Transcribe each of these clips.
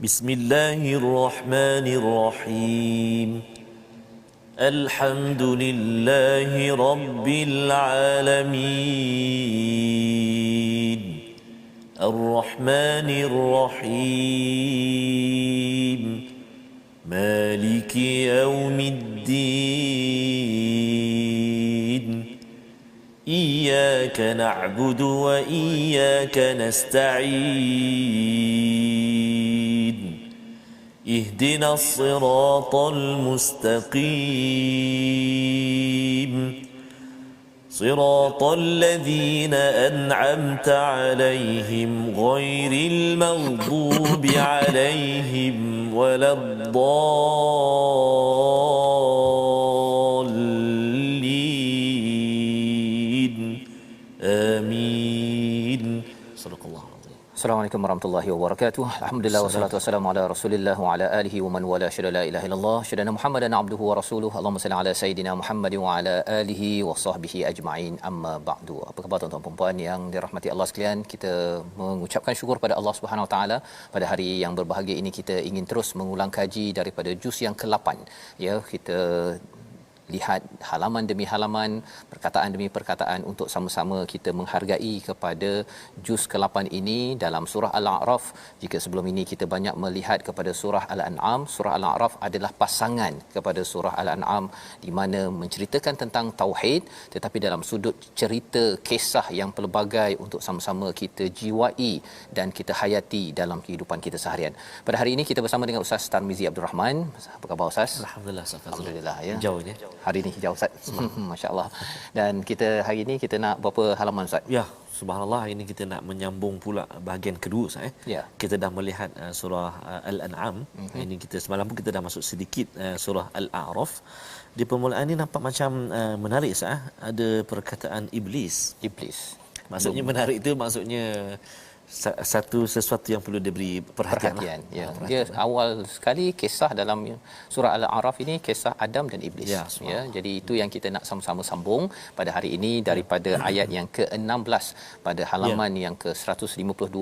Bismillahirrahmanirrahim. Alhamdulillahi rabbil alamin. Ar-Rahmanir Rahim. Maliki yaumiddin. Iyyaka na'budu wa iyyaka nasta'in. Ihdinas siratal mustaqim. صراط الذين أنعمت عليهم غير المغضوب عليهم ولا الضالين آمين. صدق الله العظيم. Assalamualaikum warahmatullahi wabarakatuh. Alhamdulillah wassalatu wassalamu ala Rasulillah wa ala alihi wa man wala syada la ilaha illallah syada Muhammadan abduhu wa rasuluhu. Allahumma salli ala sayidina Muhammad wa ala alihi wa sahbihi ajma'in. Amma ba'du. Apa khabar tuan-tuan dan puan yang dirahmati Allah sekalian? Kita mengucapkan syukur pada Allah Subhanahu wa taala pada hari yang berbahagia ini kita ingin terus mengulang kaji daripada juz yang ke-8. Ya, kita lihat halaman demi halaman, perkataan demi perkataan untuk sama-sama kita menghargai kepada juz ke-8 ini dalam surah Al-A'raf. Jika sebelum ini kita banyak melihat kepada surah Al-An'am, surah Al-A'raf adalah pasangan kepada surah Al-An'am di mana menceritakan tentang tauhid tetapi dalam sudut cerita kisah yang pelbagai untuk sama-sama kita jiwai dan kita hayati dalam kehidupan kita seharian. Pada hari ini kita bersama dengan Ustaz Tarmizi Abdul Rahman. Apa khabar Ustaz? Alhamdulillah Ustaz. Alhamdulillah ya. Jauh ni. Hari ini hijau Ustaz. Masya-Allah. Dan kita hari ini kita nak berapa halaman Ustaz? Ya, subhanallah, hari ini kita nak menyambung pula bahagian kedua Ustaz. Ya. Kita dah melihat surah Al-An'am. Ini kita semalam pun kita dah masuk sedikit surah Al-A'raf. Di permulaan ni nampak macam menarik Ustaz. Ada perkataan iblis. Maksudnya menarik itu maksudnya sesuatu yang perlu diberi perhatian. Ya. Dia awal sekali kisah dalam surah Al-A'raf ini kisah Adam dan Iblis. Ya, jadi itu yang kita nak sama-sama sambung pada hari ini daripada ayat yang ke-16 pada halaman yang ke-152.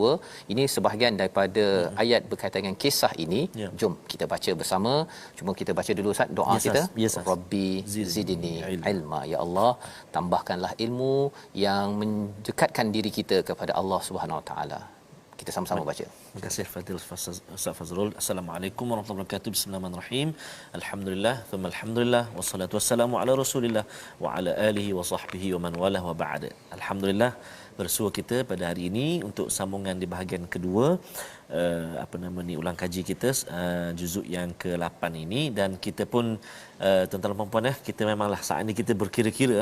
Ini sebahagian daripada ayat berkaitan dengan kisah ini. Jom kita baca bersama. Cuma kita baca dulu Ustaz doa kita. Rabbi zidni ilma. Ya Allah, tambahkanlah ilmu yang mendekatkan diri kita kepada Allah Subhanahu Wa Taala. Kita sama-sama baca. Terima kasih Fadil Ustaz Fazrul. Assalamualaikum warahmatullahi wabarakatuh. Bismillahirrahmanirrahim. Alhamdulillah, thumma alhamdulillah, wassalatu wassalamu ala Rasulillah wa ala alihi wa sahbihi wa man walah wa ba'd. Alhamdulillah, bersua kita pada hari ini untuk sambungan di bahagian kedua ulang kaji kita juzuk yang ke-8 ini, dan kita pun tuan-tuan dan puan-puan kita memanglah saat ini kita berkira-kira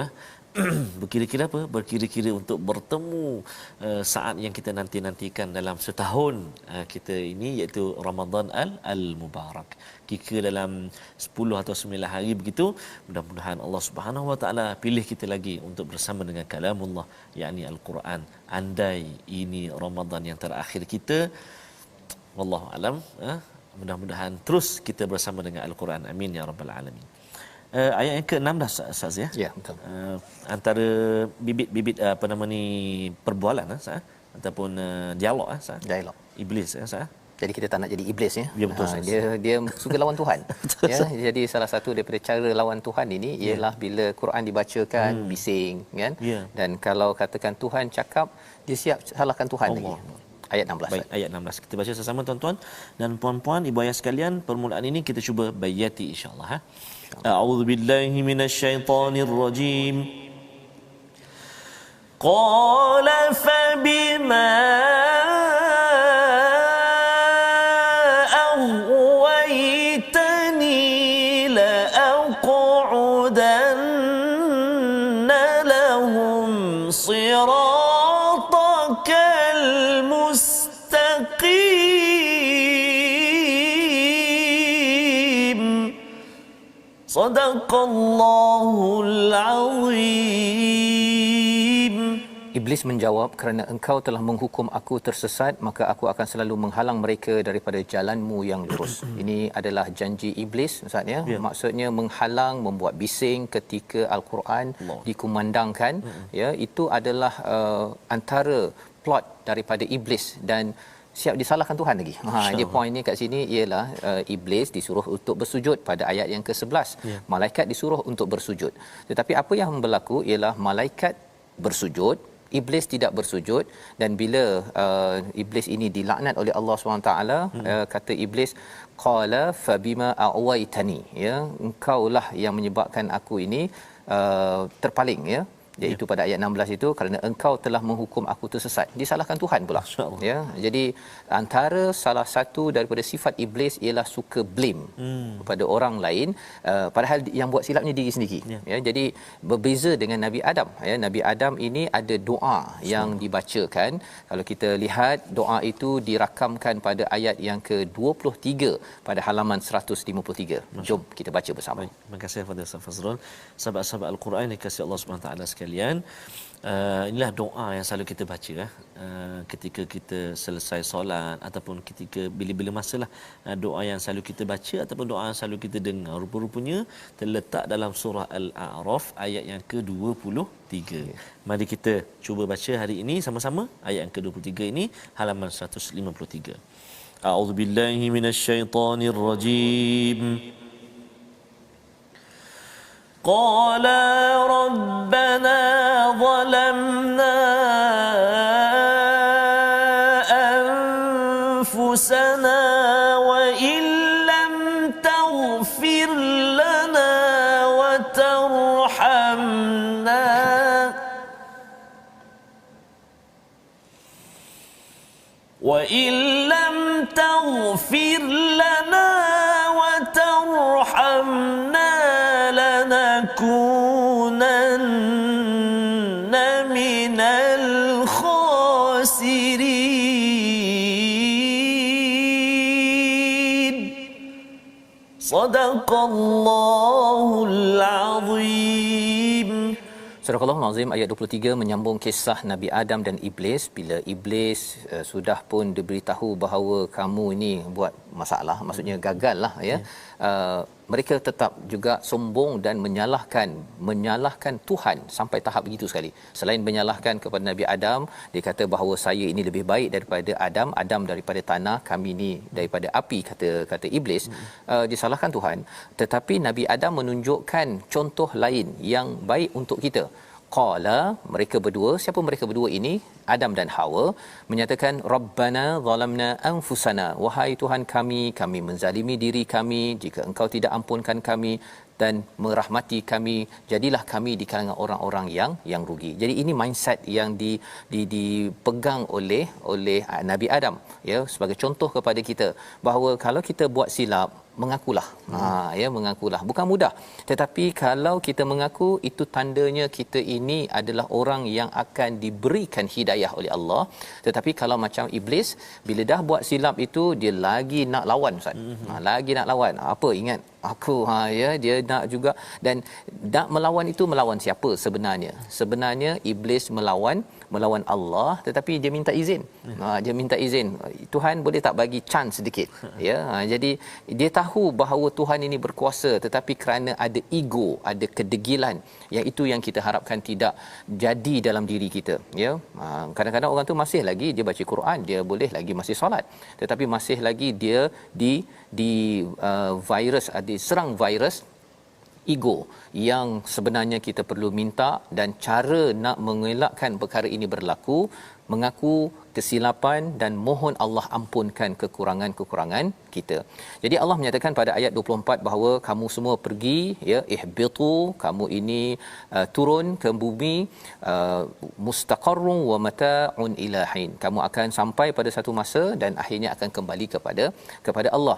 berkira-kira apa? Berkira-kira untuk bertemu saat yang kita nanti-nantikan dalam setahun kita ini, iaitu Ramadan Al-Mubarak. Kira dalam 10 atau 9 hari begitu, mudah-mudahan Allah Subhanahu Wa Taala pilih kita lagi untuk bersama dengan kalamullah, yakni Al-Quran. Andai ini Ramadan yang terakhir kita, wallahu alam, mudah-mudahan terus kita bersama dengan Al-Quran. Amin ya rabbal alamin. Ayat yang ke-6 dah Ustaz ya. Ya, betul. Antara bibit perbualan ataupun dialog dialog iblis Ustaz. Jadi kita tak nak jadi iblis ya. Ya betul, dia suka lawan Tuhan. Ya, jadi salah satu daripada cara lawan Tuhan ini ialah bila Quran dibacakan bising kan. Dan kalau katakan Tuhan cakap, dia siap salahkan Tuhan Allah lagi. Ayat 16. Baik, ayat 16. Kita baca sama-sama tuan-tuan dan puan-puan, ibu ayah sekalian. Permulaan ini kita cuba bayati insya-Allah. A'udzubillahi minasyaitonirrajim. Qala fabima aghwaytani la aq'udanna lahum siratakal mustaqim. Sadaqallahul azim. Iblis menjawab, kerana engkau telah menghukum aku tersesat, maka aku akan selalu menghalang mereka daripada jalanmu yang lurus. Ini adalah janji iblis Ustaz ya. Maksudnya menghalang, membuat bising ketika Al-Quran dikumandangkan. Ya, itu adalah antara plot daripada iblis, dan siap disalahkan Tuhan lagi. Dia point ni kat sini ialah iblis disuruh untuk bersujud pada ayat yang ke-11. Malaikat disuruh untuk bersujud. Tetapi apa yang berlaku ialah malaikat bersujud, iblis tidak bersujud, dan bila iblis ini dilaknat oleh Allah SWT, kata iblis, qala fabima awaitani, ya, engkaulah yang menyebabkan aku ini terpaling, ya, iaitu pada ayat 16 itu, kerana engkau telah menghukum aku tersesat. Disalahkan Tuhan pula, ya. Jadi antara salah satu daripada sifat iblis ialah suka blame kepada orang lain, padahal yang buat silapnya diri sendiri, ya. Jadi berbeza dengan Nabi Adam, ya. Nabi Adam ini ada doa yang dibacakan. Kalau kita lihat doa itu dirakamkan pada ayat yang ke-23 pada halaman 153. Jom kita baca bersama. Baik, terima kasih kepada Ustaz Fazrul. Sahabat-sahabat Al-Quran yang dikasihi Allah Subhanahu Wa Taala sekalian, inilah doa yang selalu kita baca ketika kita selesai solat ataupun ketika bila-bila masalah, doa yang selalu kita baca ataupun doa yang selalu kita dengar rupa-rupanya terletak dalam surah Al-A'raf ayat yang ke-23. Mari kita cuba baca hari ini sama-sama ayat yang ke-23 ini, halaman 153. A'udzubillahi minasyaitonirrajim. قَالَا رَبَّنَا ظَلَمْنَا أَنفُسَنَا وَإِن لَّمْ تَغْفِرْ لَنَا وَتَرْحَمْنَا وَإِن لَّمْ تَغْفِرْ لَنَا وَتَرْحَمْنَا لَنَكُونَنَّ مِنَ الْخَاسِرِينَ. صدق الله العظيم. Surah Al-Azim ayat 23 menyambung kisah Nabi Adam dan Iblis. Bila Iblis sudah pun diberitahu bahawa kamu ini buat masalah, maksudnya gagal lah, ya. Mereka tetap juga sombong dan menyalahkan Tuhan sampai tahap begitu sekali. Selain menyalahkan kepada Nabi Adam, dia kata bahawa saya ini lebih baik daripada Adam daripada tanah, kami ni daripada api, kata Iblis. Disalahkan Tuhan. Tetapi Nabi Adam menunjukkan contoh lain yang baik untuk kita. Qala, mereka berdua, siapa mereka berdua ini? Adam dan Hawa menyatakan, Rabbana zalamna anfusana, wahai Tuhan kami menzalimi diri kami, jika engkau tidak ampunkan kami dan merahmati kami, jadilah kami di kalangan orang-orang yang rugi. Jadi ini mindset yang dipegang oleh Nabi Adam, ya, sebagai contoh kepada kita bahawa kalau kita buat silap, mengakulah. Mengakulah. Bukan mudah. Tetapi kalau kita mengaku, itu tandanya kita ini adalah orang yang akan diberikan hidayah oleh Allah. Tetapi kalau macam iblis, bila dah buat silap itu, dia lagi nak lawan, Ustaz. Lagi nak lawan. Apa? Ingat aku, dia nak juga. Dan nak melawan itu, melawan siapa sebenarnya? Sebenarnya iblis melawan Allah, tetapi dia minta izin. Dia minta izin. Tuhan boleh tak bagi chance sedikit, ya. Jadi dia tahu bahawa Tuhan ini berkuasa, tetapi kerana ada ego, ada kedegilan, yang itu yang kita harapkan tidak jadi dalam diri kita, ya. Kadang-kadang orang tu masih lagi dia baca Quran, dia boleh lagi masih solat, tetapi masih lagi dia diserang virus ego, yang sebenarnya kita perlu minta, dan cara nak mengelakkan perkara ini berlaku, mengaku kesilapan dan mohon Allah ampunkan kekurangan-kekurangan kita. Jadi Allah menyatakan pada ayat 24 bahawa kamu semua pergi, ya, ihbitu, kamu ini turun ke bumi, mustaqarrun wa mata'un ila hin, kamu akan sampai pada satu masa dan akhirnya akan kembali kepada Allah.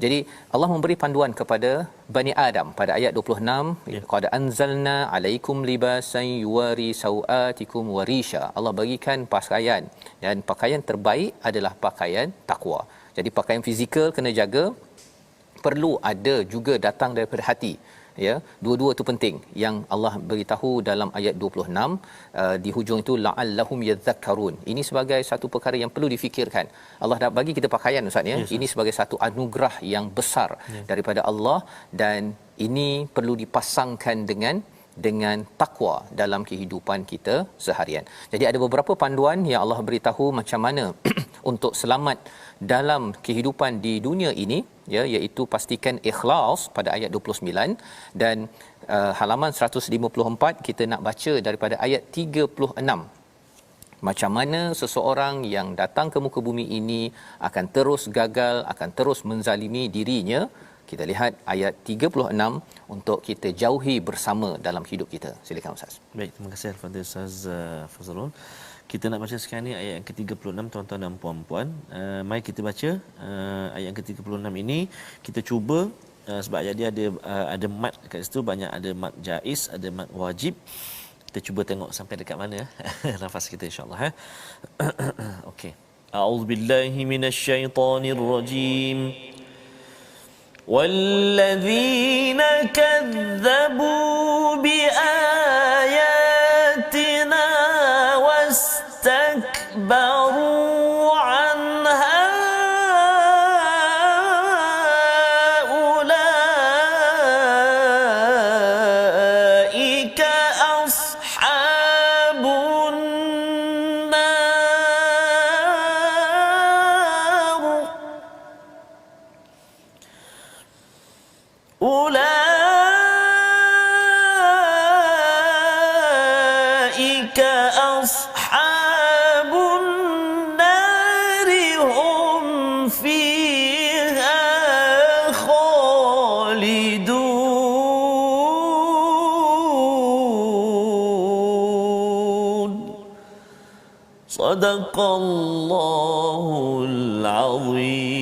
Jadi Allah memberi panduan kepada Bani Adam pada ayat 26, qad anzalna alaikum libasan yuwari sawatikum warisha. Allah bagikan pakaian, dan pakaian terbaik adalah pakaian takwa. Jadi pakaian fizikal kena jaga, perlu ada juga datang daripada hati, ya. Dua-dua itu penting. Yang Allah beritahu dalam ayat 26 di hujung itu, la'allahum yadhakkarun. Ini sebagai satu perkara yang perlu difikirkan. Allah dah bagi kita pakaian, Ustaz, ya. Yes, ini sebagai satu anugerah yang besar daripada Allah, dan ini perlu dipasangkan dengan takwa dalam kehidupan kita seharian. Jadi ada beberapa panduan yang Allah beritahu macam mana untuk selamat dalam kehidupan di dunia ini, ya, iaitu pastikan ikhlas pada ayat 29, dan halaman 154 kita nak baca daripada ayat 36. Macam mana seseorang yang datang ke muka bumi ini akan terus gagal, akan terus menzalimi dirinya. Kita lihat ayat 36 untuk kita jauhi bersama dalam hidup kita. Silakan Ustaz. Baik, terima kasih kepada Ustaz Fazrul. Kita nak baca sekarang ni ayat yang ke-36, tuan-tuan dan puan-puan. Mari kita baca ayat yang ke-36 ini. Kita cuba sebab ayat dia ada mat kat situ, banyak ada mat jaiz, ada mat wajib. Kita cuba tengok sampai dekat mana nafas kita, insya-Allah. Okey. A'udzubillahi minasyaitonirrajim. والذين كذبوا بآياتنا واستكبروا عنها أولئك أصحاب النار أولئك أصحاب النار هم فيها خالدون صدق الله العظيم.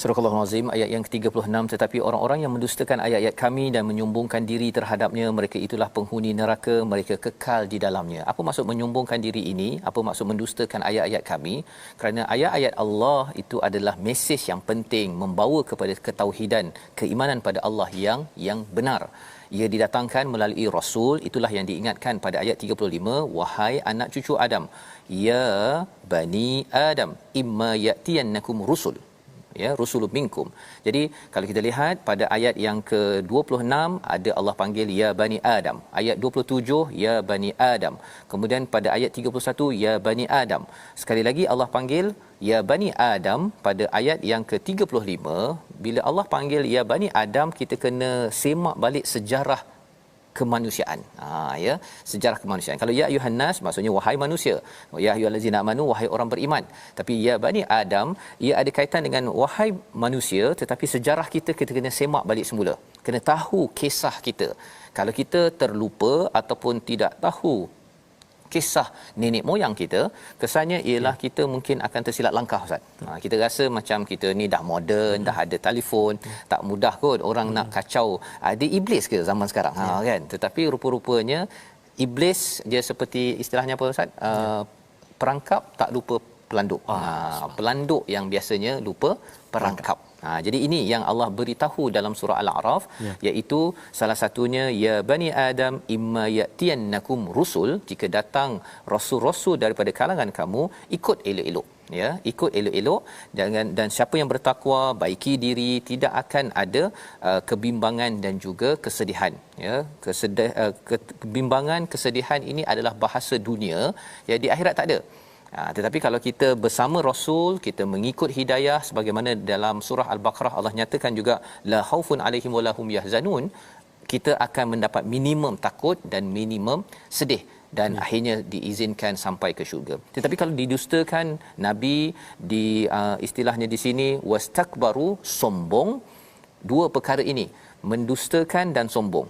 Surah Al-Azim ayat yang ke-36, tetapi orang-orang yang mendustakan ayat-ayat kami dan menyombongkan diri terhadapnya, mereka itulah penghuni neraka, mereka kekal di dalamnya. Apa maksud menyombongkan diri ini? Apa maksud mendustakan ayat-ayat kami? Kerana ayat-ayat Allah itu adalah mesej yang penting, membawa kepada ketauhidan, keimanan pada Allah yang benar. Ia didatangkan melalui Rasul. Itulah yang diingatkan pada ayat 35, wahai anak cucu Adam, ya bani Adam, imma ya'tiyannakum rusul, ya, rusulun minkum. Jadi kalau kita lihat pada ayat yang ke-26 ada Allah panggil ya bani Adam, ayat 27 ya bani Adam, kemudian pada ayat 31 ya bani Adam, sekali lagi Allah panggil ya bani Adam pada ayat yang ke-35. Bila Allah panggil ya bani Adam, kita kena semak balik sejarah kemanusiaan. Ya, sejarah kemanusiaan. Kalau ya ayuhan nas maksudnya wahai manusia. Ya ayyuhallazina amanu, wahai orang beriman. Tapi ya bani Adam, ia ada kaitan dengan wahai manusia, tetapi sejarah kita kena semak balik semula. Kena tahu kisah kita. Kalau kita terlupa ataupun tidak tahu kisah nenek moyang kita, kesannya ialah kita mungkin akan tersilap langkah, Ustaz. Kita rasa macam kita ni dah moden, dah ada telefon, tak mudah kot orang nak kacau. Ada iblis ke zaman sekarang? Kan? Tetapi rupa-rupanya iblis dia seperti istilahnya apa, Ustaz? Perangkap tak lupa pelanduk. Pelanduk yang biasanya lupa perangkap. Jadi ini yang Allah beritahu dalam surah Al-A'raf, iaitu salah satunya ya bani Adam imma ya'tiyannakum rusul, jika datang rasul-rasul daripada kalangan kamu, ikut elok-elok, ya, ikut elok-elok, dan siapa yang bertakwa, baiki diri, tidak akan ada kebimbangan dan juga kesedihan, ya. Kebimbangan, kesedihan ini adalah bahasa dunia, ya, di akhirat tak ada. Tetapi kalau kita bersama Rasul, kita mengikut hidayah, sebagaimana dalam surah Al-Baqarah Allah nyatakan juga la khaufun alaihim wala hum yahzanun, kita akan mendapat minimum takut dan minimum sedih, dan akhirnya diizinkan sampai ke syurga. Tetapi kalau didustakan Nabi, di istilahnya di sini wastakbaru, sombong. Dua perkara ini, mendustakan dan sombong.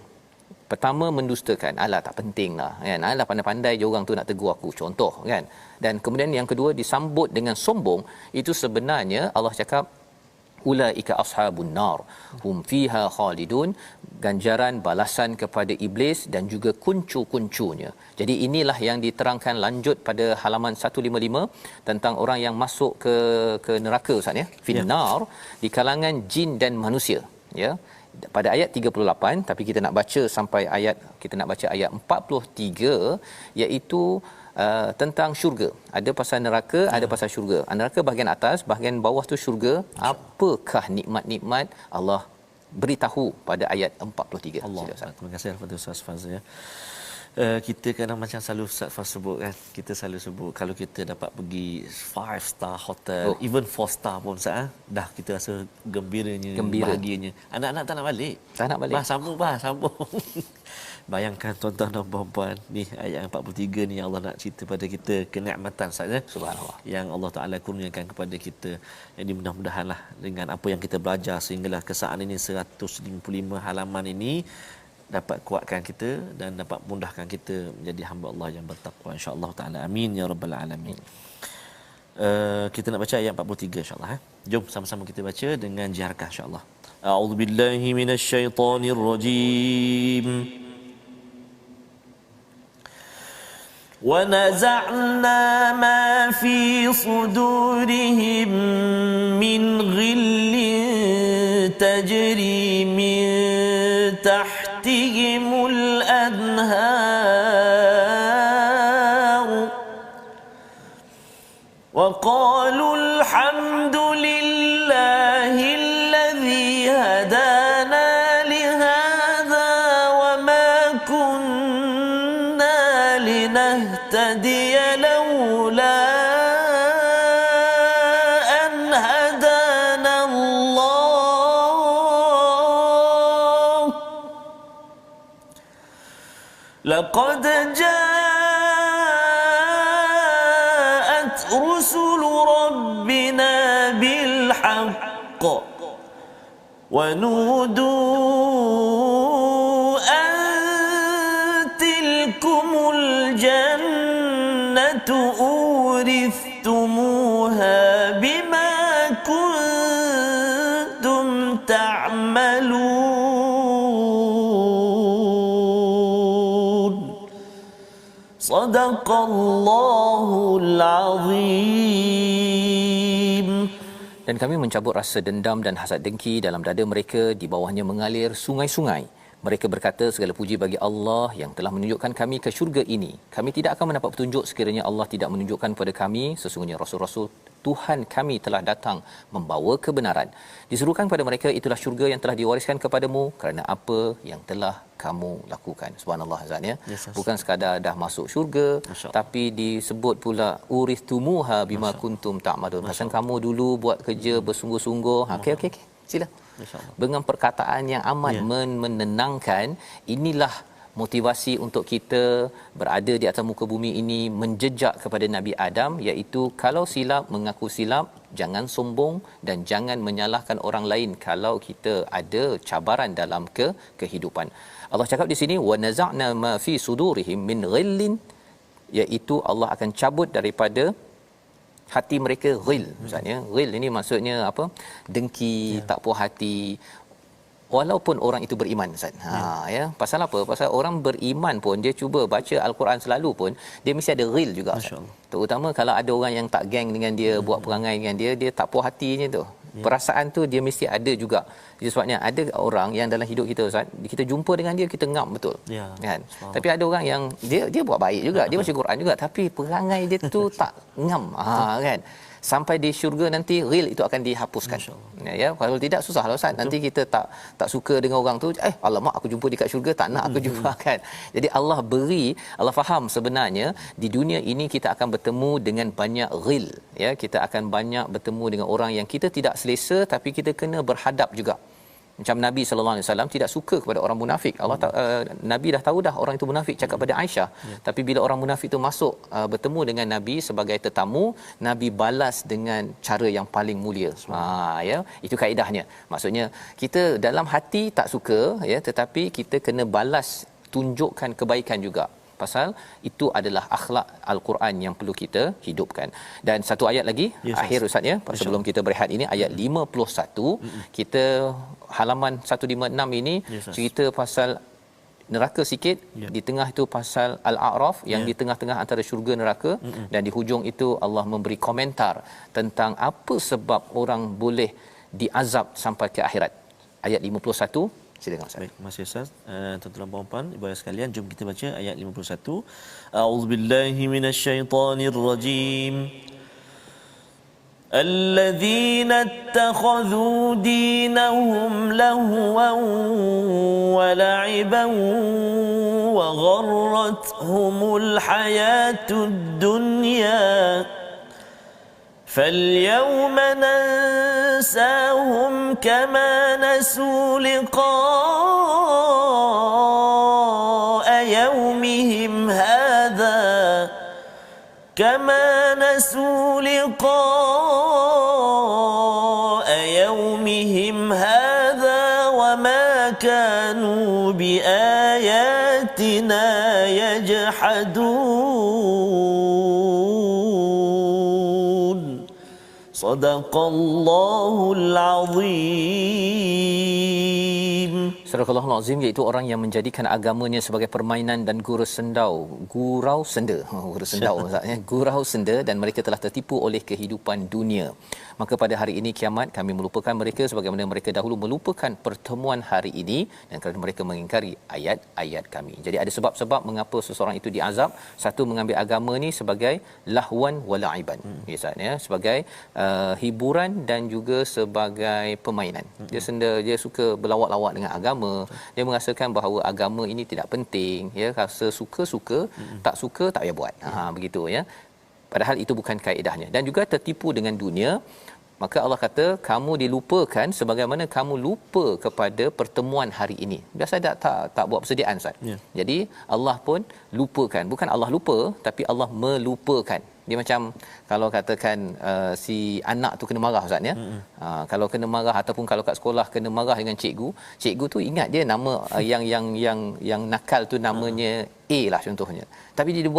Pertama, mendustakan, alah tak penting lah, kan, alah pandai-pandai je orang tu nak tegur aku, contoh, kan. Dan kemudian yang kedua disambut dengan sombong, itu sebenarnya Allah cakap ulaika ashabun nar hum fiha khalidun, ganjaran balasan kepada iblis dan juga kuncu-kuncunya. Jadi inilah yang diterangkan lanjut pada halaman 155 tentang orang yang masuk ke neraka, Ustaz, ya, finnar, di kalangan jin dan manusia, ya, pada ayat 38. Tapi kita nak baca sampai ayat 43, iaitu tentang syurga. Ada pasal neraka, ada pasal syurga. Neraka bahagian atas, bahagian bawah tu syurga. Apakah nikmat-nikmat Allah beritahu pada ayat 43. Allah. Terima kasih kepada Ustaz Fazil, ya. Kita kadang macam selalu Ustaz Fas sebut kan, kita selalu sebut kalau kita dapat pergi 5 star hotel, even 4 star pun Ustaz, dah kita rasa gembira, bahagianya. Anak-anak tak nak balik. Bah sambung. Bayangkan tuan-tuan dan puan-puan, ni ayat 43 ni Allah nak cerita pada kita kenikmatan saja, subhanallah, yang Allah Taala kurniakan kepada kita. Jadi mudah-mudahanlah dengan apa yang kita belajar sehinggalah ke saat ini 155 halaman ini dapat kuatkan kita dan dapat mudahkan kita menjadi hamba Allah yang bertakwa, insya-Allah taala. Amin ya rabbal alamin. Kita nak baca ayat 43 insya-Allah. Jom sama-sama kita baca dengan jiharkah insya-Allah. A'udzubillahi minasyaitonirrajim. ونزعنا ما في صدورهم من غل تجري من تحتهم الأنهار وقالوا الحمد لله الذي هدانا لهذا وما كنا لنهتدي لولا أن هدانا الله لقد جاءت رسل ربنا بالحق ونودوا أن تلكم الجنة أورثتموها بما كنتم تعملون صدق الله العظيم. Dan kami mencabut rasa dendam dan hasad dengki dalam dada mereka, di bawahnya mengalir sungai-sungai. Mereka berkata, segala puji bagi Allah yang telah menunjukkan kami ke syurga ini. Kami tidak akan mendapat petunjuk sekiranya Allah tidak menunjukkan kepada kami. Sesungguhnya rasul-rasul Tuhan kami telah datang membawa kebenaran. Diserukan kepada mereka, itulah syurga yang telah diwariskan kepadamu kerana apa yang telah kamu lakukan. Subhanallah azan ya. Yes, bukan sekadar dah masuk syurga, tapi disebut pula uristumuha bima kuntum ta'malun. Pasal kamu dulu buat kerja bersungguh-sungguh. Okey. Sila. Dengan perkataan yang amat menenangkan, inilah motivasi untuk kita berada di atas muka bumi ini, menjejak kepada Nabi Adam, iaitu kalau silap mengaku silap, jangan sombong dan jangan menyalahkan orang lain kalau kita ada cabaran dalam kehidupan. Allah cakap di sini wa naza'na ma fi sudurihim min ghillin, iaitu Allah akan cabut daripada hati mereka ghil. Maksudnya ghil ini maksudnya apa? Dengki, tak puas hati. Walaupun orang itu beriman, Ustaz. Ya. Pasal apa? Pasal orang beriman pun dia cuba baca al-Quran selalu pun dia mesti ada ghil juga. Terutama kalau ada orang yang tak geng dengan dia, buat perangai dengan dia, dia tak puas hatinya tu. Perasaan tu dia mesti ada juga. Jadi sebabnya ada orang yang dalam hidup kita, Ustaz, kita jumpa dengan dia kita ngam betul. Kan? Tapi ada orang yang dia buat baik juga, dia baca Quran juga, tapi perangai dia tu tak ngam. Kan? Sampai di syurga nanti ghil itu akan dihapuskan. Ya, kalau tidak susahlah Ustaz. Nanti kita tak suka dengan orang tu, alamak aku jumpa dekat syurga tak nak aku jumpa kan. Jadi Allah faham sebenarnya di dunia ini kita akan bertemu dengan banyak ghil, ya, kita akan banyak bertemu dengan orang yang kita tidak selesa, tapi kita kena berhadap juga. Macam Nabi sallallahu alaihi wasallam tidak suka kepada orang munafik. Nabi dah tahu dah orang itu munafik, cakap pada Aisyah. Tapi bila orang munafik itu masuk bertemu dengan Nabi sebagai tetamu, Nabi balas dengan cara yang paling mulia. Ya, itu kaedahnya. Maksudnya kita dalam hati tak suka, ya, tetapi kita kena balas, tunjukkan kebaikan juga. Pasal itu adalah akhlak al-Quran yang perlu kita hidupkan. Dan satu ayat lagi akhir Ustaz ya, sebelum kita berehat ini ayat 51. Kita halaman 156 ini cerita pasal neraka sikit, di tengah itu pasal al-A'raf yang di tengah-tengah antara syurga neraka, dan di hujung itu Allah memberi komentar tentang apa sebab orang boleh diazab sampai ke akhirat. Ayat 51. Silakan Ustaz. Baik, masih Ustaz. Tuan-tuan dan puan-puan, ibu ayah sekalian, jom kita baca ayat 51. A'udzubillahi minasyaitonirrajim. الذين اتخذوا دينهم لهوا ولعبا وغرتهم الحياة الدنيا فاليوم ننساهم كما نسوا لقاء يومهم هذا وما كانوا بآياتنا يجحدون صدق الله العظيم. Surah Al-Azim, iaitu orang yang menjadikan agamanya sebagai permainan dan gurau senda gurau senda dan mereka telah tertipu oleh kehidupan dunia. Maka pada hari ini kiamat kami melupakan mereka sebagaimana mereka dahulu melupakan pertemuan hari ini dan kerana mereka mengingkari ayat-ayat kami. Jadi ada sebab-sebab mengapa seseorang itu diazab. Satu, mengambil agama ni sebagai lahwan walaiban, ya, sebagai hiburan dan juga sebagai permainan. Dia senda, dia suka berlawak-lawak dengan agama. Dia merasakan bahawa agama ini tidak penting, ya, rasa suka-suka, tak suka tak payah buat. Begitu, ya. Padahal itu bukan kaedahnya. Dan juga tertipu dengan dunia. Maka Allah kata kamu dilupakan sebagaimana kamu lupa kepada pertemuan hari ini. Biasa tak buat persediaan, Ustaz. Yeah. Jadi Allah pun lupakan. Bukan Allah lupa, tapi Allah melupakan. Dia macam kalau katakan si anak tu kena marah, Ustaz, ya. Kalau kena marah ataupun kalau kat sekolah kena marah dengan cikgu tu ingat dia nama yang nakal tu namanya A lah contohnya. Tapi dia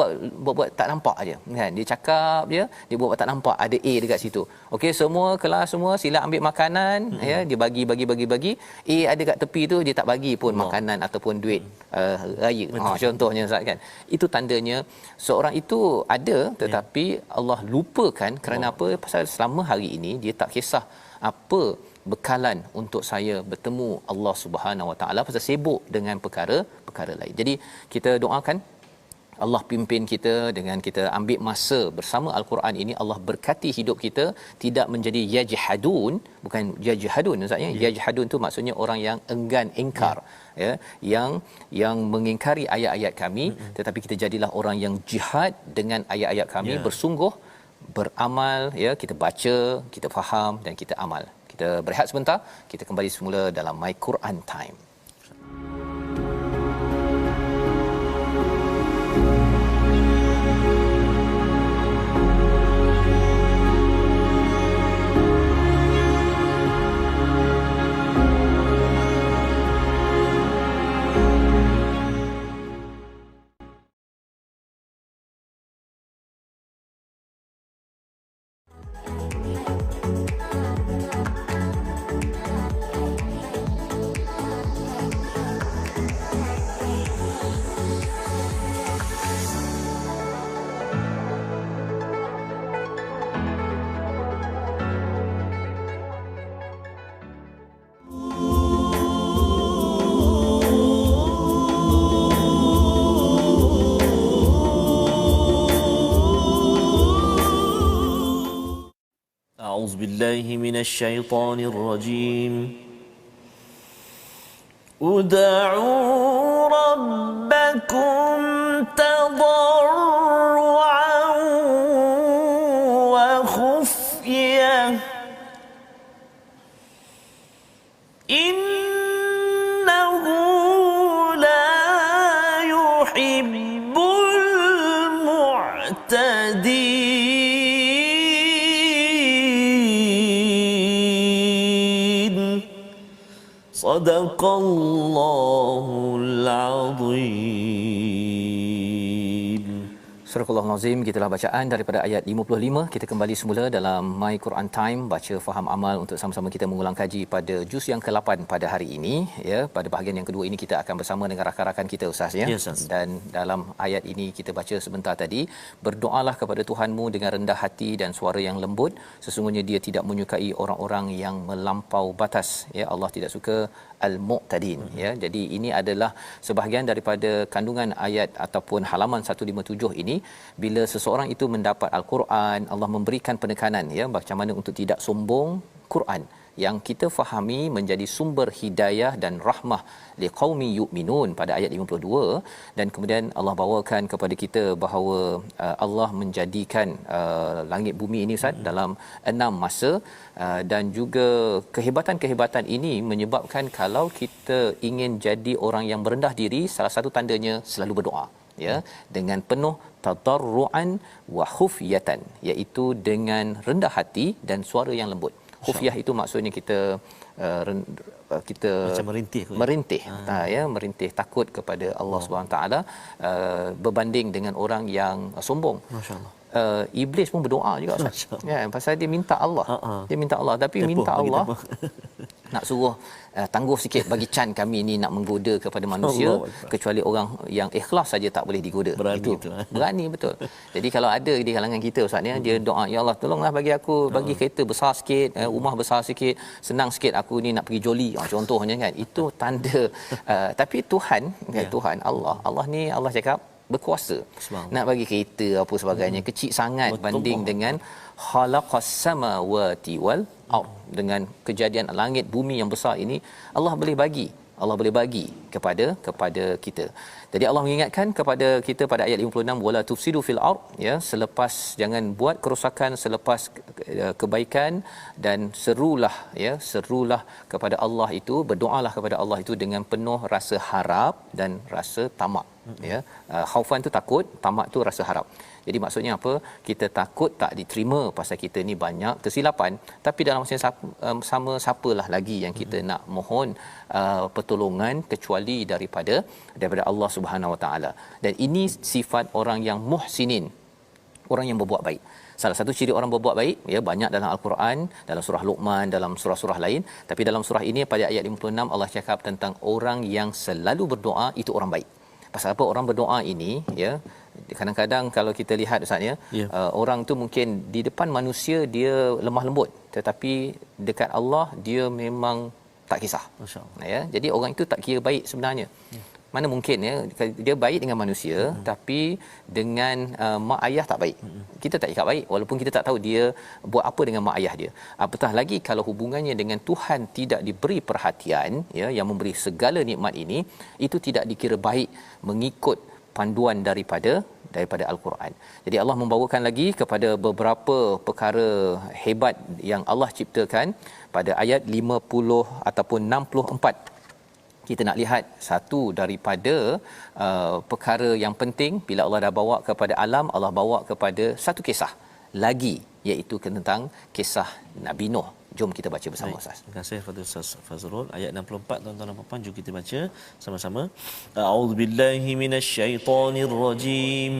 buat tak nampak aja, kan. Dia cakap dia buat tak nampak ada A dekat situ. Okey, semua kelas semua sila ambil makanan, ya, dia bagi. A ada kat tepi tu dia tak bagi pun makanan ataupun duit raya. Contohnya, Ustaz, kan. Itu tandanya seorang itu ada tetapi Allah lupakan kerana apa? Pasal selama hari ini dia tak kisah apa bekalan untuk saya bertemu Allah Subhanahu Wa Taala, pasal sibuk dengan perkara lain. Jadi kita doakan Allah pimpin kita dengan kita ambil masa bersama Al-Quran ini. Allah berkati hidup kita tidak menjadi yajhadun, bukan yajhadun, maksudnya yajhadun tu maksudnya orang yang enggan, ingkar, ya, yang mengingkari ayat-ayat kami, tetapi kita jadilah orang yang jihad dengan ayat-ayat kami, bersungguh beramal, ya, kita baca, kita faham dan kita amal. Kita berehat sebentar, kita kembali semula dalam My Quran Time. أعوذ بالله من الشيطان الرجيم ادعوا ربكم تضرعا وخفية إنه لا يحب المعتدين صدق الله العظيم. Surah Al-Azim, gitulah bacaan daripada ayat 55. Kita kembali semula dalam My Quran Time, baca faham amal untuk sama-sama kita mengulang kaji pada juz yang ke-8 pada hari ini, ya. Pada bahagian yang kedua ini kita akan bersama dengan rakan-rakan kita, Ustaz, ya. Yes, dan dalam ayat ini kita baca sebentar tadi, berdoalah kepada Tuhanmu dengan rendah hati dan suara yang lembut, sesungguhnya dia tidak menyukai orang-orang yang melampau batas, ya. Allah tidak suka al-mu'tadin, ya. Jadi ini adalah sebahagian daripada kandungan ayat ataupun halaman 157 ini. Bila seseorang itu mendapat al-Quran, Allah memberikan penekanan, ya, macam mana untuk tidak sombong Quran, yang kita fahami menjadi sumber hidayah dan rahmah liqaumi yu'minun pada ayat 52, dan kemudian Allah bawakan kepada kita bahawa Allah menjadikan langit bumi ini Ustaz dalam 6 masa, dan juga kehebatan-kehebatan ini menyebabkan kalau kita ingin jadi orang yang berendah diri, salah satu tandanya selalu berdoa, ya, dengan penuh tadarruan wa khufyatan, iaitu dengan rendah hati dan suara yang lembut. Khufyah itu maksudnya kita kita macam merintih ya, merintih takut kepada Allah Subhanahu taala, berbanding dengan orang yang sombong. Masya-Allah. Iblis pun berdoa juga Ustaz. Ya, pasal dia minta Allah. Dia minta Allah, tapi tepuh, minta Allah nak suruh tangguh sikit, bagi can kami ni nak menggoda kepada manusia, kecuali orang yang ikhlas saja tak boleh digoda. Berani itu berani betul. Jadi kalau ada di kalangan kita Ustaz ni, dia doa, ya Allah tolonglah bagi aku, bagi kereta besar sikit, rumah besar sikit, senang sikit aku ni nak pergi joli, contohnya kan. Itu tanda tapi Tuhan, Tuhan Allah ni, Allah cakap berkuasa nak bagi kereta apa sebagainya, kecil sangat banding dengan khalaqas samawati wal ard, dengan kejadian langit bumi yang besar ini. Allah boleh bagi kepada kita. Jadi Allah mengingatkan kepada kita pada ayat 56, wala tufsidu fil ard, ya, selepas jangan buat kerosakan selepas kebaikan, dan serulah kepada Allah itu, berdoalah kepada Allah itu dengan penuh rasa harap dan rasa tamak, ya. Khaufan tu takut, tamak tu rasa harap. Jadi maksudnya apa? Kita takut tak diterima pasal kita ni banyak kesilapan, tapi dalam masa yang sama siapalah lagi yang kita nak mohon pertolongan kecuali daripada Allah Subhanahu Wa Taala. Dan ini sifat orang yang muhsinin, orang yang berbuat baik. Salah satu ciri orang berbuat baik, ya, banyak dalam Al-Quran, dalam surah Luqman, dalam surah-surah lain, tapi dalam surah ini pada ayat 56 Allah cakap tentang orang yang selalu berdoa, itu orang baik. Pasal apa orang berdoa ini, ya, kadang-kadang kalau kita lihat Ustaz, ya, orang tu mungkin di depan manusia dia lemah lembut, tetapi dekat Allah dia memang tak kisah. Masya-Allah. Ya, jadi orang itu tak kira baik sebenarnya. Mana mungkin, ya, dia baik dengan manusia, tapi dengan mak ayah tak baik. Kita tak cakap baik walaupun kita tak tahu dia buat apa dengan mak ayah dia. Apatah lagi kalau hubungannya dengan Tuhan tidak diberi perhatian, ya, yang memberi segala nikmat ini, itu tidak dikira baik mengikut panduan daripada Al-Quran. Jadi Allah membawakan lagi kepada beberapa perkara hebat yang Allah ciptakan pada ayat 50 ataupun 64. Kita nak lihat satu daripada perkara yang penting. Bila Allah dah bawa kepada alam, Allah bawa kepada satu kisah lagi, iaitu tentang kisah Nabi Nuh. Jom kita baca bersama. Ustaz. Terima kasih kepada Ustaz Fazrul. Ayat 64 tuan-tuan dan puan-puan, jom kita baca sama-sama. A'udzubillahi minasyaitonirrajim.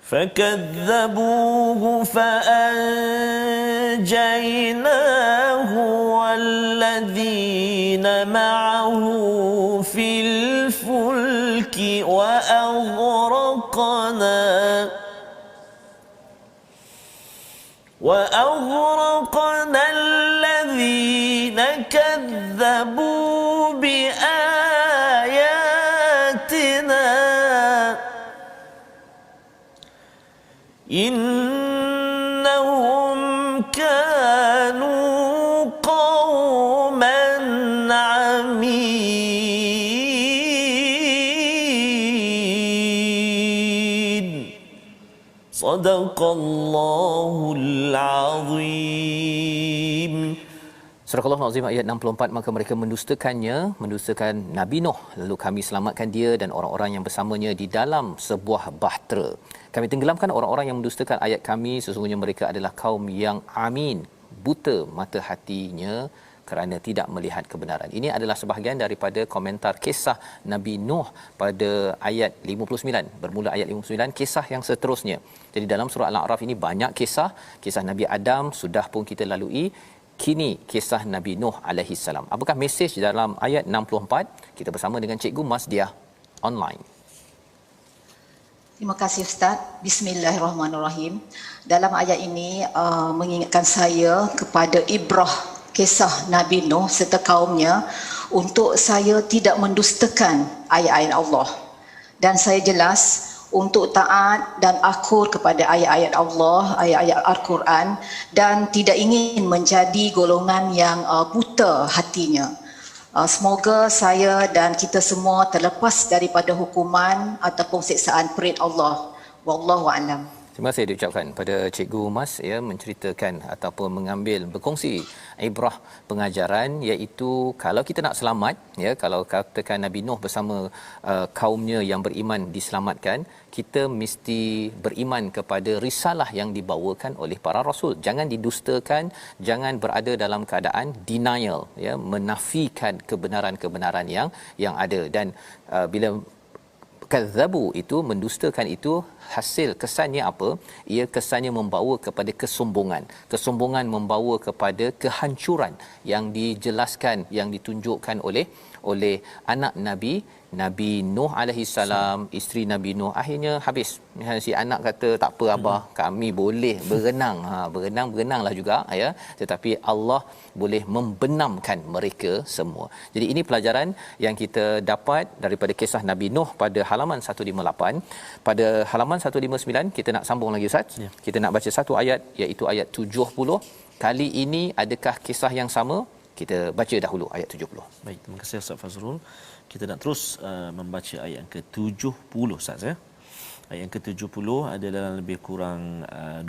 فكذبوه فأنجيناه والذين معه في الفلك وأغرقنا الذين كذبوا بآياتنا إنهم كانوا قوما عمين صدق الله العظيم. Surah Al-Azim ayat 64, maka mereka mendustakan Nabi Nuh, lalu kami selamatkan dia dan orang-orang yang bersamanya di dalam sebuah bahtera. Kami tenggelamkan orang-orang yang mendustakan ayat kami, sesungguhnya mereka adalah kaum yang amin, buta mata hatinya kerana tidak melihat kebenaran. Ini adalah sebahagian daripada komentar kisah Nabi Nuh pada ayat 59. Bermula ayat 59, kisah yang seterusnya. Jadi dalam surah Al-A'raf ini banyak kisah Nabi Adam sudah pun kita lalui. Kini kisah Nabi Nuh alaihi salam. Apakah mesej dalam ayat 64? Kita bersama dengan Cikgu Masdiah online. Terima kasih Ustaz. Bismillahirrahmanirrahim. Dalam ayat ini mengingatkan saya kepada ibrah kisah Nabi Nuh serta kaumnya untuk saya tidak mendustakan ayat-ayat Allah. Dan saya jelas untuk taat dan akur kepada ayat-ayat Allah, ayat-ayat Al-Quran, dan tidak ingin menjadi golongan yang buta hatinya. Semoga saya dan kita semua terlepas daripada hukuman ataupun siksaan perit Allah. Wallahu a'lam. Terima kasih diucapkan pada Cikgu Mas ya, menceritakan ataupun mengambil berkongsi ibrah pengajaran, iaitu kalau kita nak selamat ya, kalau katakan Nabi Nuh bersama kaumnya yang beriman diselamatkan, kita mesti beriman kepada risalah yang dibawakan oleh para rasul. Jangan didustakan, jangan berada dalam keadaan denial ya, menafikan kebenaran-kebenaran yang ada. Dan bila kadzabu itu, mendustakan itu, hasil kesannya apa? Ia kesannya membawa kepada kesombongan. Kesombongan membawa kepada kehancuran yang dijelaskan, yang ditunjukkan oleh anak Nabi Nuh alaihi salam, isteri Nabi Nuh, akhirnya habis. Si anak kata tak apa abah, kami boleh berenang. Berenanglah juga ya, tetapi Allah boleh membenamkan mereka semua. Jadi ini pelajaran yang kita dapat daripada kisah Nabi Nuh pada halaman 158. Pada halaman 159 kita nak sambung lagi Ustaz. Ya. Kita nak baca satu ayat, iaitu ayat 70. Kali ini adakah kisah yang sama? Kita baca dahulu ayat 70. Baik, terima kasih Ustaz Fazrul. Kita nak terus membaca ayat yang ke-70 Ustaz ya. Ayat yang ke-70 ada dalam lebih kurang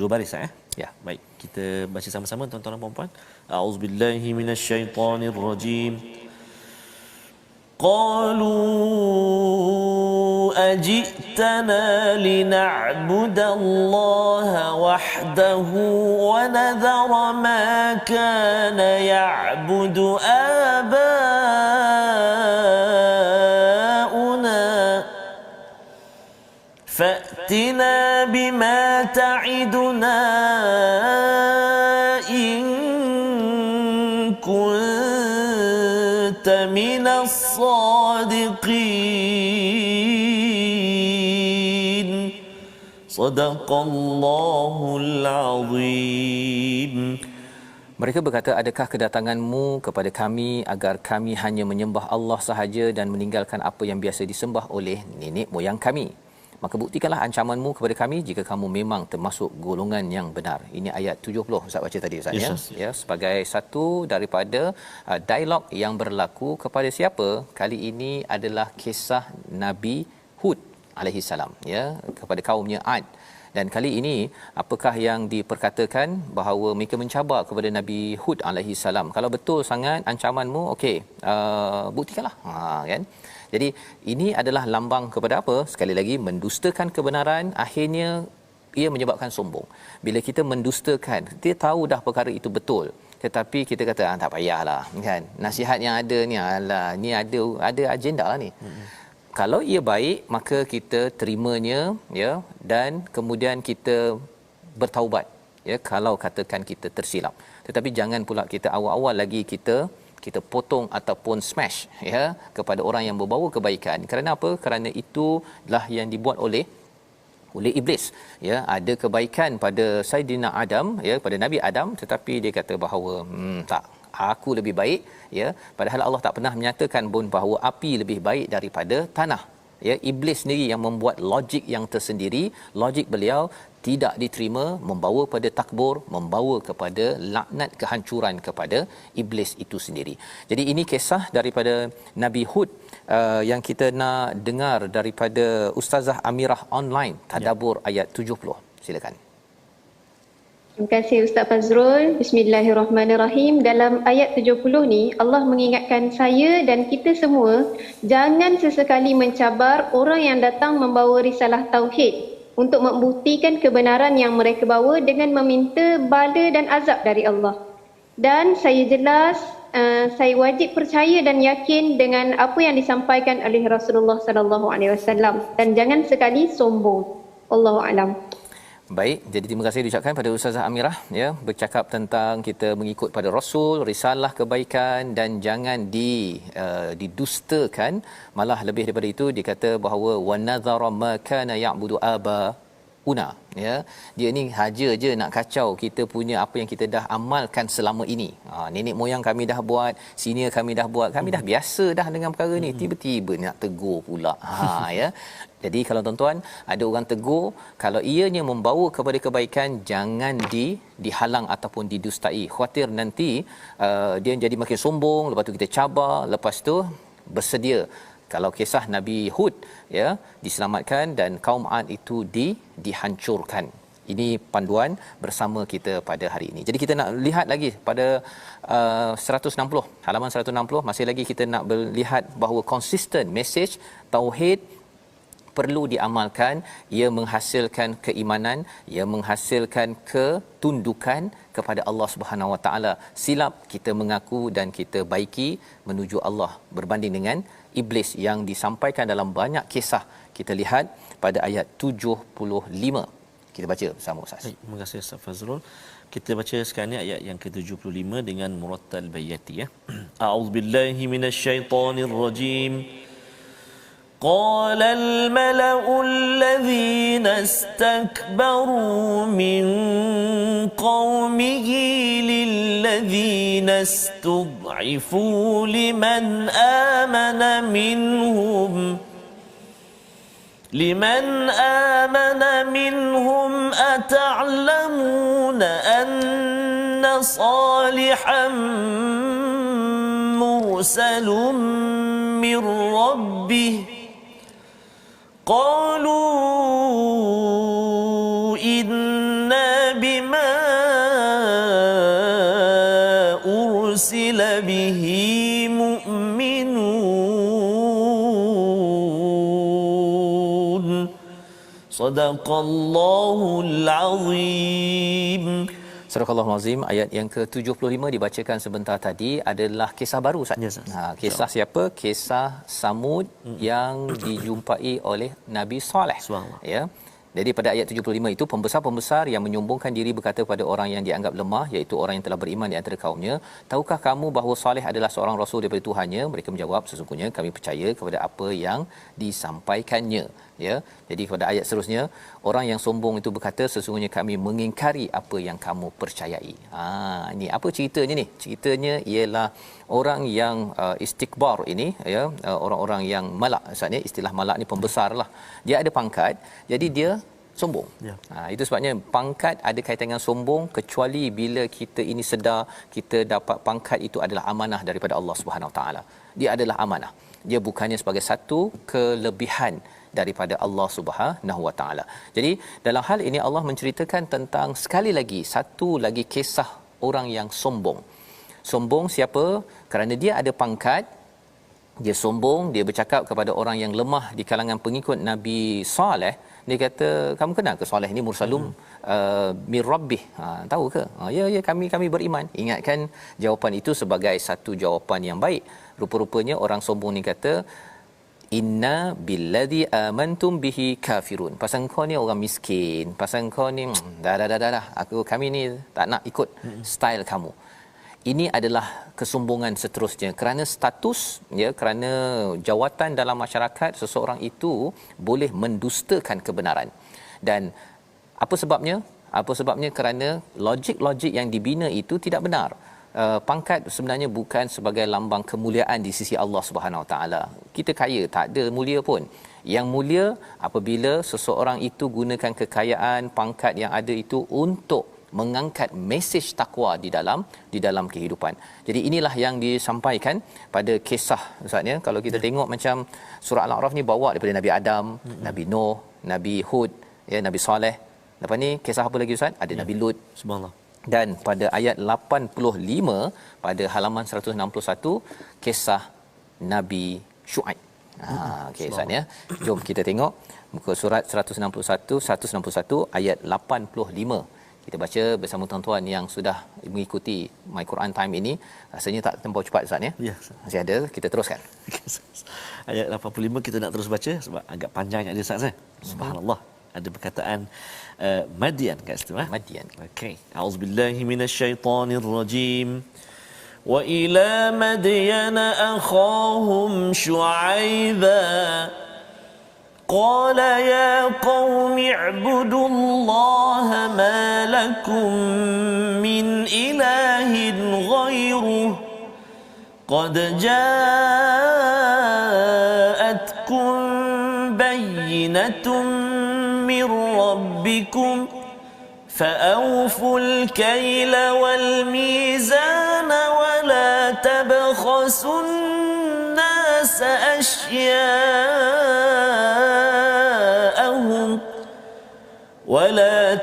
2 baris ya. Ya, baik, kita baca sama-sama tuan-tuan dan puan-puan. A'udzubillahi minasyaitonirrajim. قالوا أجئتنا لنعبد الله وحده ونذر ما كان يعبد آباؤنا فأتنا بما تعدنا إن كنت من الصادقين صدق الله العظيم. Mereka berkata, adakah kedatanganmu kepada kami agar kami hanya menyembah Allah sahaja dan meninggalkan apa yang biasa disembah oleh nenek moyang kami? Maka buktikanlah ancamanmu kepada kami jika kamu memang termasuk golongan yang benar. Ini ayat 70 Ustaz baca tadi Ustaz ya. Ya, sebagai satu daripada dialog yang berlaku kepada siapa? Kali ini adalah kisah Nabi Hud alaihi salam ya, kepada kaumnya Ad. Dan kali ini apakah yang diperkatakan? Bahawa mereka mencabar kepada Nabi Hud alaihi salam. Kalau betul sangat ancamanmu, okey, buktikanlah. Kan? Jadi ini adalah lambang kepada apa? Sekali lagi, mendustakan kebenaran, akhirnya ia menyebabkan sombong. Bila kita mendustakan, dia tahu dah perkara itu betul, tetapi kita kata tak payahlah kan. Nasihat yang ada ni, alah ni ada agenda lah ni. Kalau ia baik, maka kita terimanya ya, dan kemudian kita bertaubat ya kalau katakan kita tersilap. Tetapi jangan pula kita awal-awal lagi kita potong ataupun smash ya kepada orang yang membawa kebaikan. Kerana apa? Kerana itulah yang dibuat oleh iblis ya. Ada kebaikan pada Saidina Adam ya, pada Nabi Adam, tetapi dia kata bahawa tak, aku lebih baik ya, padahal Allah tak pernah menyatakan pun bahawa api lebih baik daripada tanah ya. Iblis sendiri yang membuat logik yang tersendiri. Logik beliau tidak diterima, membawa pada takbur, membawa kepada laknat, kehancuran kepada iblis itu sendiri. Jadi ini kisah daripada Nabi Hud yang kita nak dengar daripada Ustazah Amirah online, tadabbur ayat 70. Silakan. Terima kasih Ustaz Fazrul. Bismillahirrahmanirrahim. Dalam ayat 70 ni, Allah mengingatkan saya dan kita semua jangan sesekali mencabar orang yang datang membawa risalah tauhid untuk membuktikan kebenaran yang mereka bawa dengan meminta bala dan azab dari Allah. Dan saya jelas, saya wajib percaya dan yakin dengan apa yang disampaikan oleh Rasulullah sallallahu alaihi wasallam, dan jangan sekali sombong. Wallahu a'lam. Baik, jadi terima kasih diucapkan pada Ustazah Amirah ya, bercakap tentang kita mengikut pada Rasul, risalah kebaikan, dan jangan didustakan. Malah lebih daripada itu, dikata bahawa wa nadhara ma kana ya'budu una, ya. Dia ni haja je nak kacau kita punya apa yang kita dah amalkan selama ini. Nenek moyang kami dah buat, senior kami dah buat, kami dah biasa dah dengan perkara ni, tiba-tiba nak tegur pula. Ya. Jadi kalau tuan-tuan ada orang tegur, kalau ianya membawa kepada kebaikan, jangan dihalang ataupun didustai. Khawatir nanti dia jadi makin sombong, lepas tu kita cabar, lepas tu bersedia. Kalau kisah Nabi Hud, ya, diselamatkan dan kaum Ad itu dihancurkan. Ini panduan bersama kita pada hari ini. Jadi kita nak lihat lagi pada 160, halaman 160, masih lagi kita nak melihat bahawa konsisten mesej tauhid perlu diamalkan. Ia menghasilkan keimanan, ia menghasilkan ketundukan kepada Allah Subhanahu Wa Taala. Silap kita mengaku dan kita baiki menuju Allah berbanding dengan iblis yang disampaikan dalam banyak kisah. Kita lihat pada ayat 75. Kita baca bersama Ustaz. Baik, terima kasih Ustaz Fazrul. Kita baca sekarang ni ayat yang ke-75 dengan murattal bayati, ya. A'udzubillahi minasyaitonirrajim. قال الملأ الذين استكبروا من قومه للذين استضعفوا لمن آمن منهم أتعلمون أن صالحا مرسل من ربه قالوا إنا بما أرسل به مؤمنون صدق الله العظيم. Surah Al-Azim ayat yang ke-75 dibacakan sebentar tadi adalah kisah baru Ustaz. Yes, Kisah siapa? Kisah Samud yang dijumpai oleh Nabi Saleh. Ya. Jadi pada ayat 75 itu pembesar-pembesar yang menyombongkan diri berkata kepada orang yang dianggap lemah, iaitu orang yang telah beriman di antara kaumnya, tahukah kamu bahawa Saleh adalah seorang rasul daripada Tuhannya? Mereka menjawab, sesungguhnya kami percaya kepada apa yang disampaikannya. Ya. Jadi pada ayat seterusnya, orang yang sombong itu berkata, sesungguhnya kami mengingkari apa yang kamu percayai. Ini apa ceritanya ni? Ceritanya ialah orang yang istikbar ini, ya, orang-orang yang malak. Maksudnya istilah malak ni pembesarlah. Dia ada pangkat, jadi dia sombong. Ya. Itu sebabnya pangkat ada kaitan dengan sombong, kecuali bila kita ini sedar kita dapat pangkat itu adalah amanah daripada Allah Subhanahu Wa Taala. Dia adalah amanah. Dia bukannya sebagai satu kelebihan daripada Allah Subhanahu Wa Taala. Jadi dalam hal ini Allah menceritakan tentang sekali lagi satu lagi kisah orang yang sombong. Sombong siapa? Kerana dia ada pangkat, dia sombong, dia bercakap kepada orang yang lemah di kalangan pengikut Nabi Saleh. Dia kata, kamu kenal ke Saleh ni mursalum mir rabbih? Tahu ke? Ya kami beriman. Ingatkan jawapan itu sebagai satu jawapan yang baik. Rupa-rupanya orang sombong ni kata, inna billadhi amantum bihi kafirun. Pasal kau ni orang miskin, pasal kau ni dah. Kami ni tak nak ikut style kamu. Ini adalah kesombongan seterusnya kerana status, ya, kerana jawatan dalam masyarakat seseorang itu boleh mendustakan kebenaran. Dan apa sebabnya? Kerana logik-logik yang dibina itu tidak benar. Pangkat sebenarnya bukan sebagai lambang kemuliaan di sisi Allah Subhanahu Wa Taala. Kita kaya, tak ada mulia pun. Yang mulia apabila seseorang itu gunakan kekayaan, pangkat yang ada itu untuk mengangkat mesej takwa di dalam kehidupan. Jadi inilah yang disampaikan pada kisah Ustaz, ya. Kalau kita tengok macam surah Al-A'raf ni bawa daripada Nabi Adam, Nabi Nuh, Nabi Hud, ya, Nabi Saleh. Lepas ni kisah apa lagi Ustaz? Ada Nabi Lut. Subhanallah. Dan pada ayat 85 pada halaman 161 kisah Nabi Syuaib. Okey Ustaz, ya. Jom kita tengok muka surat 161 ayat 85. Kita baca bersama tuan-tuan yang sudah mengikuti My Quran Time ini. Rasanya tak terlampau cepat Ustaz, ya? Ya. Masih ada, kita teruskan. Ayat 85 kita nak terus baca sebab agak panjang ada Ustaz, ya? Subhanallah. Ada perkataan Madian kat situ, Madian. Okey. A'udzubillahi minasyaitonirrajim. Wa ila madyana akhahum syu'aiba قال يا قوم اعبدوا الله ما لكم من إله غيره قد جاءتكم بينة من ربكم فأوفوا الكيل والميزان ولا تبخسوا الناس أشياءهم ولا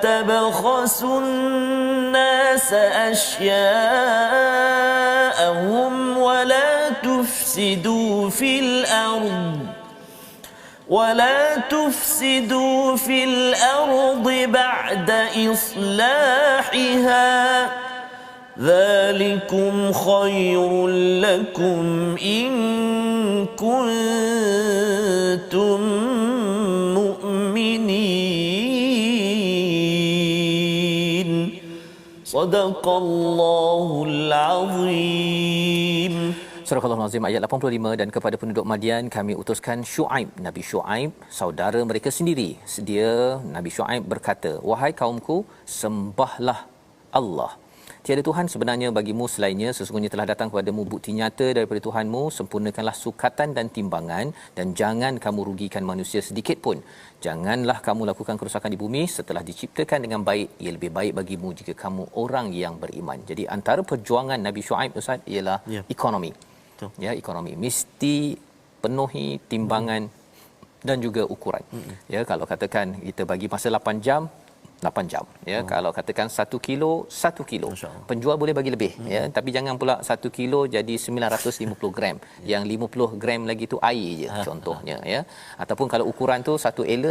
تفسدوا في الأرض بعد إصلاحها ذلكم خير لكم إن كنتم مؤمنين صدق الله العظيم. Surah Al-Azim ayat 85. Dan kepada penduduk Madian kami utuskan Syuaib, Nabi Syuaib, saudara mereka sendiri. Dia Nabi Syuaib berkata, wahai kaumku, sembahlah Allah. Tiada Tuhan sebenarnya bagimu selainnya, sesungguhnya telah datang kepadamu bukti nyata daripada Tuhanmu. Sempurnakanlah sukatan dan timbangan, dan jangan kamu rugikan manusia sedikit pun. Janganlah kamu lakukan kerosakan di bumi setelah diciptakan dengan baik. Ia lebih baik bagimu jika kamu orang yang beriman. Jadi antara perjuangan Nabi Syuaib, Ustaz, ialah ekonomi. Ya, ekonomi mesti penuhi timbangan dan juga ukuran. Ya, kalau katakan kita bagi masa 8 jam, ya. Kalau katakan 1 kilo, 1 kilo. Penjual boleh bagi lebih, ya, tapi jangan pula 1 kilo jadi 950 gram. Yang 50 gram lagi tu air je contohnya, ya. Ataupun kalau ukuran tu 1 ela,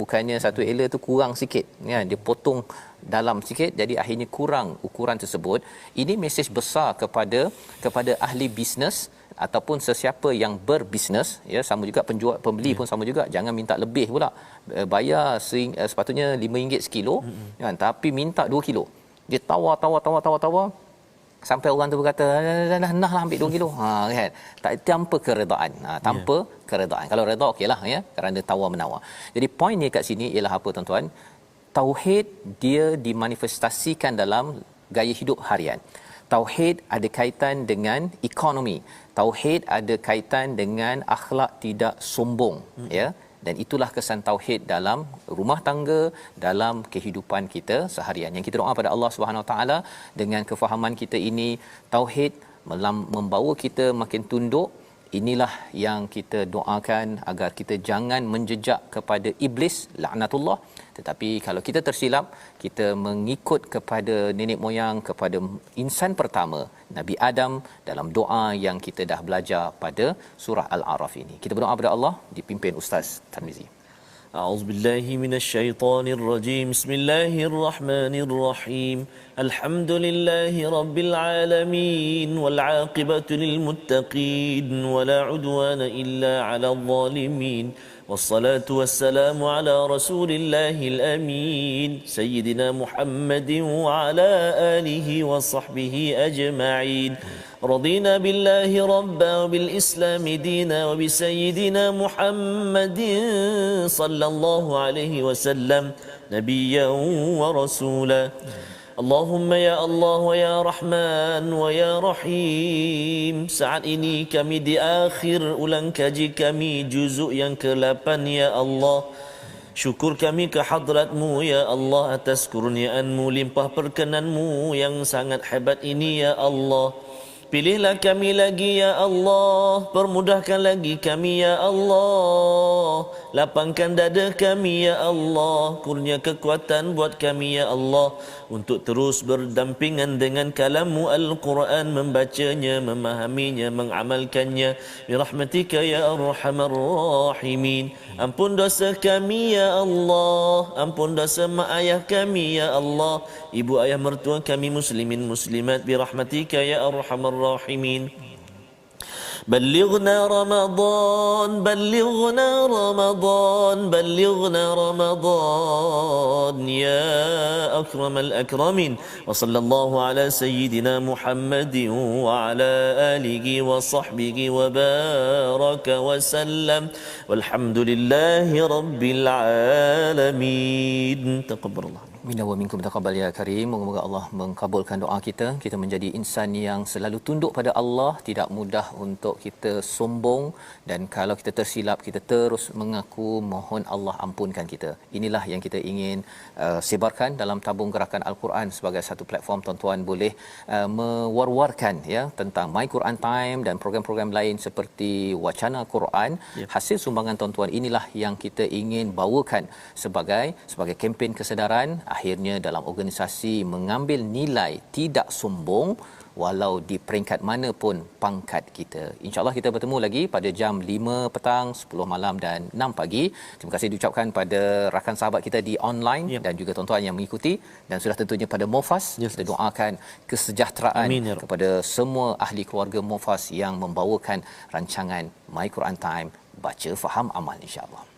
bukannya 1 ela tu kurang sikit, ya, dia potong dalam sikit, jadi akhirnya kurang ukuran tersebut. Ini mesej besar kepada ahli bisnes ataupun sesiapa yang berbisnes, ya, sama juga penjual pembeli pun sama juga, jangan minta lebih pula. Bayar sepatutnya RM5 sekilo, kan, tapi minta 2 kilo. Dia tawar sampai orang tu berkata dah nah lah ambil 2 kilo. Kan, tanpa keredaan. Tanpa keredaan. Kalau redha okeylah, ya, kerana tawar menawar. Jadi poinnya kat sini ialah apa, tuan-tuan? Tauhid dia dimanifestasikan dalam gaya hidup harian. Tauhid ada kaitan dengan ekonomi. Tauhid ada kaitan dengan akhlak tidak sombong, ya. Dan itulah kesan tauhid dalam rumah tangga, dalam kehidupan kita seharian. Yang kita doa pada Allah Subhanahu Wa Taala, dengan kefahaman kita ini, tauhid membawa kita makin tunduk. Inilah yang kita doakan agar kita jangan menjejak kepada iblis, laknatullah. Tetapi kalau kita tersilap, kita mengikut kepada nenek moyang, kepada insan pertama, Nabi Adam, dalam doa yang kita dah belajar pada surah Al-A'raf ini. Kita berdoa kepada Allah dipimpin Ustaz Tarmizi. A'udzubillahi minasyaitonirrajim. Bismillahirrahmanirrahim. Alhamdulillahi rabbil alamin wal 'aqibatu lil muttaqin wala 'udwana illa 'alal zalimin. والصلاة والسلام على رسول الله الأمين سيدنا محمد وعلى آله وصحبه أجمعين. رضينا بالله ربا وبالإسلام دينا وبسيدنا محمد صلى الله عليه وسلم نبيا ورسولا. اللهم ya Allah wa ya Rahman wa ya Rahim. Saat ini kami di akhir ulang kaji kami juzuk yang ke-8 ya Allah. Syukur kami ke hadratmu ya Allah atas kurniaanmu, limpah perkenanmu yang sangat hebat ini ya Allah. Pilihlah kami lagi ya Allah, permudahkan lagi kami ya Allah, lapangkan dada kami ya Allah, kurnia kekuatan buat kami ya Allah, untuk terus berdampingan dengan kalam-Mu Al-Quran, membacanya, memahaminya, mengamalkannya. Birahmatika ya Arhamar Rahimin. Ampun dosa kami ya Allah, ampun dosa mak ayah kami ya Allah, ibu ayah mertua kami muslimin muslimat. Birahmatika ya Arhamar Rahimin. بلغنا رمضان بلغنا رمضان بلغنا رمضان يا أكرم الأكرمين وصلى الله على سيدنا محمد وعلى آله وصحبه وبارك وسلم والحمد لله رب العالمين تقبل الله Minna wa minkum taqabbal ya karim. Moga-moga Allah mengkabulkan doa kita. Kita menjadi insan yang selalu tunduk pada Allah, tidak mudah untuk kita sombong, dan kalau kita tersilap kita terus mengaku mohon Allah ampunkan kita. Inilah yang kita ingin sebarkan dalam tabung gerakan Al-Quran sebagai satu platform. Tuan-tuan boleh mewar-warkan ya tentang My Quran Time dan program-program lain seperti Wacana Quran. Hasil sumbangan tuan-tuan inilah yang kita ingin bawakan sebagai kempen kesedaran. Akhirnya dalam organisasi mengambil nilai tidak sombong walau di peringkat mana pun pangkat kita. InsyaAllah kita bertemu lagi pada jam 5 petang, 10 malam dan 6 pagi. Terima kasih diucapkan pada rakan sahabat kita di online dan juga tuan-tuan yang mengikuti, dan sudah tentunya pada Mufas. Kita doakan kesejahteraan kepada semua ahli keluarga Mufas yang membawakan rancangan My Quran Time, baca faham amal insya-Allah.